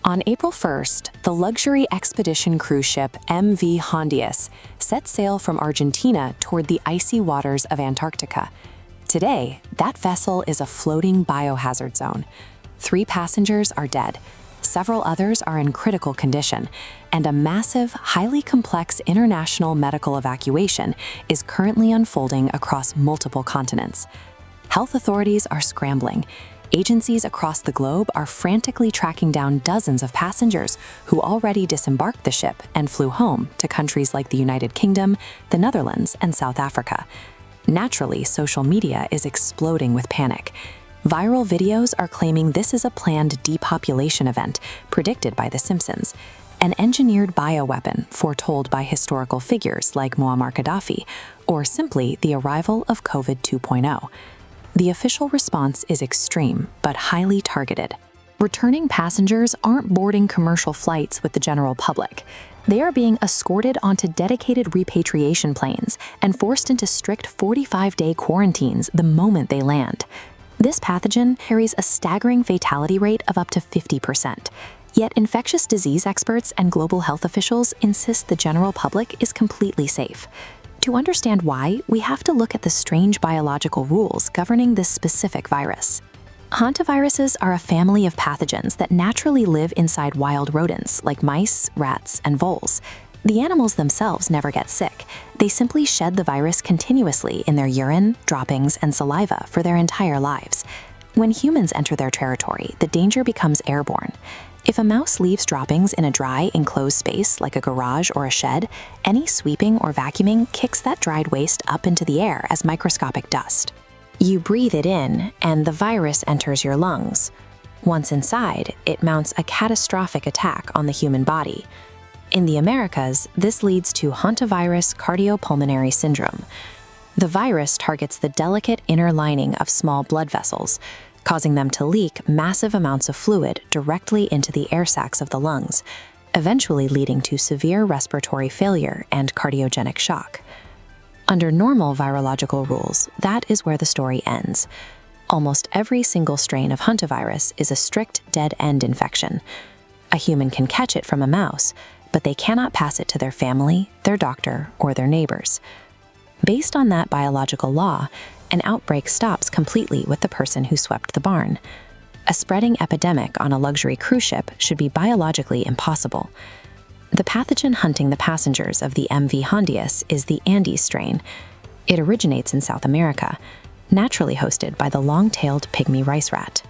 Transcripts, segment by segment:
On April 1st, the luxury expedition cruise ship MV Hondius set sail from Argentina toward the icy waters of Antarctica. Today, that vessel is a floating biohazard zone. 3 passengers are dead, several others are in critical condition, and a massive, highly complex international medical evacuation is currently unfolding across multiple continents. Health authorities are scrambling. Agencies across the globe are frantically tracking down dozens of passengers who already disembarked the ship and flew home to countries like the United Kingdom, the Netherlands, and South Africa. Naturally, social media is exploding with panic. Viral videos are claiming this is a planned depopulation event predicted by The Simpsons, an engineered bioweapon foretold by historical figures like Muammar Gaddafi, or simply the arrival of COVID 2.0. The official response is extreme, but highly targeted. Returning passengers aren't boarding commercial flights with the general public. They are being escorted onto dedicated repatriation planes and forced into strict 45-day quarantines the moment they land. This pathogen carries a staggering fatality rate of up to 50%. Yet infectious disease experts and global health officials insist the general public is completely safe. To understand why, we have to look at the strange biological rules governing this specific virus. Hantaviruses are a family of pathogens that naturally live inside wild rodents like mice, rats, and voles. The animals themselves never get sick. They simply shed the virus continuously in their urine, droppings, and saliva for their entire lives. When humans enter their territory, the danger becomes airborne. If a mouse leaves droppings in a dry, enclosed space like a garage or a shed, any sweeping or vacuuming kicks that dried waste up into the air as microscopic dust. You breathe it in, and the virus enters your lungs. Once inside, it mounts a catastrophic attack on the human body. In the Americas, this leads to hantavirus cardiopulmonary syndrome. The virus targets the delicate inner lining of small blood vessels, causing them to leak massive amounts of fluid directly into the air sacs of the lungs, eventually leading to severe respiratory failure and cardiogenic shock. Under normal virological rules, that is where the story ends. Almost every single strain of hantavirus is a strict dead-end infection. A human can catch it from a mouse, but they cannot pass it to their family, their doctor, or their neighbors. Based on that biological law, an outbreak stops completely with the person who swept the barn. A spreading epidemic on a luxury cruise ship should be biologically impossible. The pathogen hunting the passengers of the MV Hondius is the Andes strain. It originates in South America, naturally hosted by the long-tailed pygmy rice rat.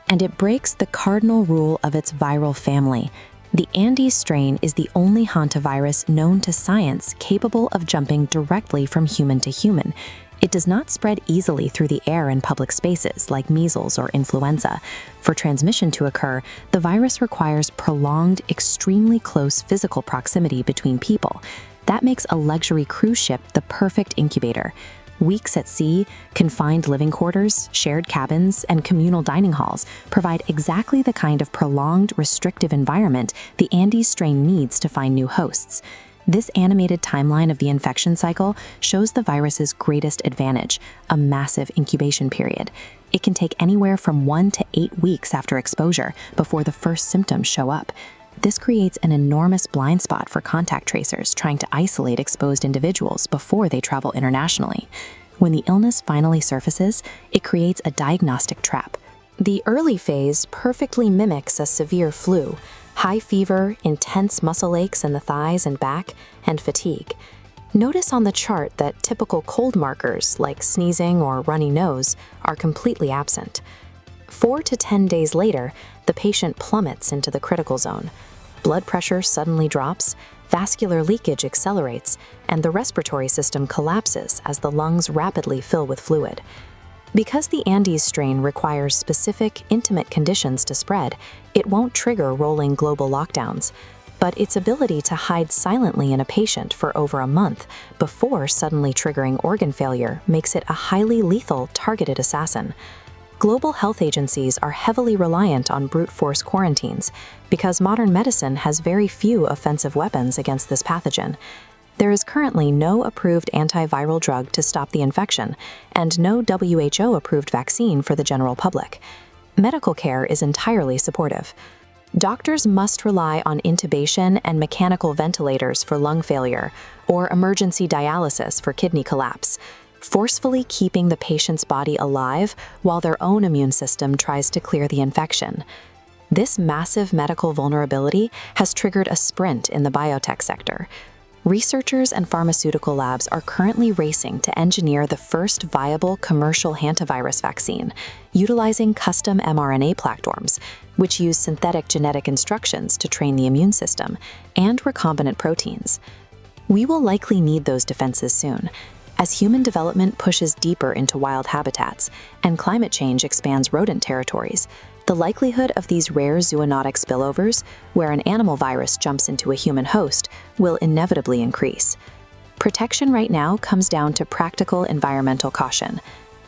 And it breaks the cardinal rule of its viral family. The Andes strain is the only hantavirus known to science capable of jumping directly from human to human. It does not spread easily through the air in public spaces like measles or influenza. For transmission to occur, the virus requires prolonged, extremely close physical proximity between people. That makes a luxury cruise ship the perfect incubator. Weeks at sea, confined living quarters, shared cabins, and communal dining halls provide exactly the kind of prolonged, restrictive environment the Andes strain needs to find new hosts. This animated timeline of the infection cycle shows the virus's greatest advantage, a massive incubation period. It can take anywhere from 1 to 8 weeks after exposure before the first symptoms show up. This creates an enormous blind spot for contact tracers trying to isolate exposed individuals before they travel internationally. When the illness finally surfaces, it creates a diagnostic trap. The early phase perfectly mimics a severe flu. High fever, intense muscle aches in the thighs and back, and fatigue. Notice on the chart that typical cold markers like sneezing or runny nose are completely absent. 4 to 10 days later, the patient plummets into the critical zone. Blood pressure suddenly drops, vascular leakage accelerates, and the respiratory system collapses as the lungs rapidly fill with fluid. Because the Andes strain requires specific, intimate conditions to spread, it won't trigger rolling global lockdowns. But its ability to hide silently in a patient for over a month before suddenly triggering organ failure makes it a highly lethal, targeted assassin. Global health agencies are heavily reliant on brute force quarantines because modern medicine has very few offensive weapons against this pathogen. There is currently no approved antiviral drug to stop the infection, and no WHO-approved vaccine for the general public. Medical care is entirely supportive. Doctors must rely on intubation and mechanical ventilators for lung failure or emergency dialysis for kidney collapse, forcefully keeping the patient's body alive while their own immune system tries to clear the infection. This massive medical vulnerability has triggered a sprint in the biotech sector. Researchers and pharmaceutical labs are currently racing to engineer the first viable commercial hantavirus vaccine, utilizing custom mRNA platforms, which use synthetic genetic instructions to train the immune system, and recombinant proteins. We will likely need those defenses soon, as human development pushes deeper into wild habitats and climate change expands rodent territories. The likelihood of these rare zoonotic spillovers, where an animal virus jumps into a human host, will inevitably increase. Protection right now comes down to practical environmental caution.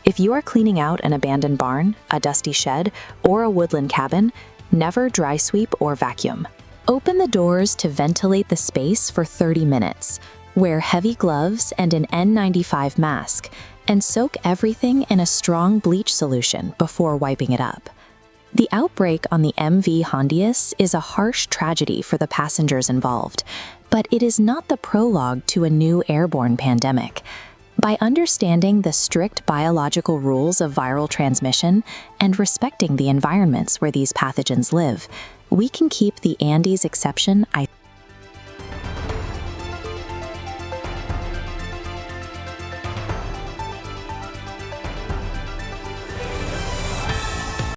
If you are cleaning out an abandoned barn, a dusty shed, or a woodland cabin, never dry sweep or vacuum. Open the doors to ventilate the space for 30 minutes. Wear heavy gloves and an N95 mask, and soak everything in a strong bleach solution before wiping it up. The outbreak on the MV Hondius is a harsh tragedy for the passengers involved, but it is not the prologue to a new airborne pandemic. By understanding the strict biological rules of viral transmission and respecting the environments where these pathogens live, we can keep the Andes exception